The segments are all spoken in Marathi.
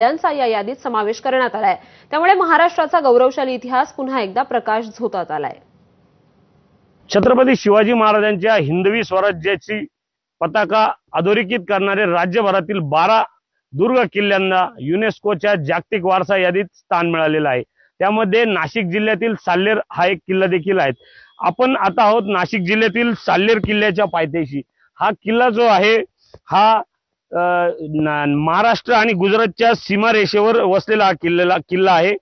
किल्ल्यांचा या यादीत समावेश करण्यात आलाय। त्यामुळे महाराष्ट्राचा गौरवशाली इतिहास पुन्हा एकदा प्रकाश झोतात आलाय। छत्रपती शिवाजी महाराजांच्या हिंदवी स्वराज्याची पताका अधोरेखित करणारे राज्यभरातील 12 दुर्ग किल्ल्यांना युनेस्कोच्या जागतिक वारसा यादीत स्थान मिळालेलं आहे। त्यामध्ये नाशिक जिल्ह्यातील साल्हेर हा एक किल्ला देखील आहे। आपण आता आहोत नाशिक जिल्ह्यातील साल्हेर किल्ल्याच्या पायथ्याशी। हा किल्ला जो आहे हा महाराष्ट्र आणि गुजरातच्या सीमारेषेवर वसलेला हा किल्ला आहे।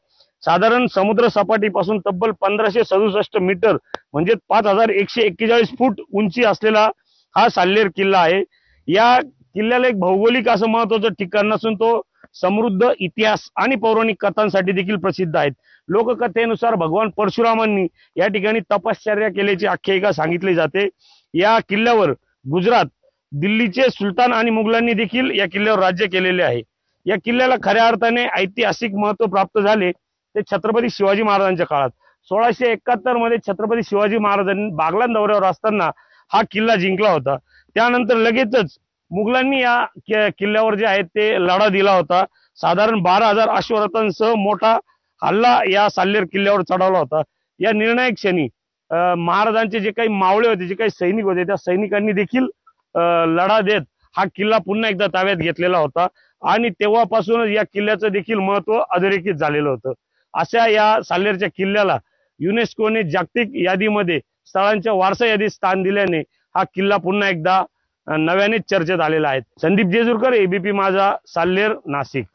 साधारण समुद्र सपाटीपासून तब्बल 1567 मीटर म्हणजे 5141 फूट उंची असलेला हा साल्हेर किल्ला आहे। या किल्ल्याला एक भौगोलिक असं महत्त्वाचं ठिकाण नसून तो समृद्ध इतिहास आणि पौराणिक कथांसाठी देखील प्रसिद्ध आहे। लोककथेनुसार भगवान परशुरामांनी या ठिकाणी तपश्चर्या केल्याची आख्यायिका सांगितली जाते। या किल्ल्यावर गुजरात, दिल्लीचे सुलतान आणि मुघलांनी देखील या किल्ल्यावर राज्य केलेले आहे। या किल्ल्याला खऱ्या अर्थाने ऐतिहासिक महत्त्व प्राप्त झाले ते छत्रपती शिवाजी महाराजांच्या काळात। 1671 मध्ये छत्रपती शिवाजी महाराजांनी बागलाण दौऱ्यावर असताना हा किल्ला जिंकला होता। त्यानंतर लगेचच मुघलांनी या किल्ल्यावर जे आहे ते लढा दिला होता। साधारण 12,000 अश्वरथांसह मोठा हल्ला या साल्हेर किल्ल्यावर चढवला होता। या निर्णायक क्षणी महाराजांचे जे काही मावळे होते, जे काही सैनिक होते, त्या सैनिकांनी देखील लढा देत हा किल्ला पुन्हा एकदा ताब्यात घेतलेला होता आणि तेव्हापासूनच या किल्ल्याचं देखील महत्त्व अधोरेखित झालेलं होतं। अशा या साल्हेरच्या किल्ल्याला युनेस्कोने जागतिक यादीमध्ये स्थळांच्या वारसा यादीत स्थान दिल्याने हा किल्ला पुन्हा एकदा नव्याने चर्चेत आलेला आहे। संदीप जेजुरकर, एबीपी माझा, साल्हेर, नाशिक।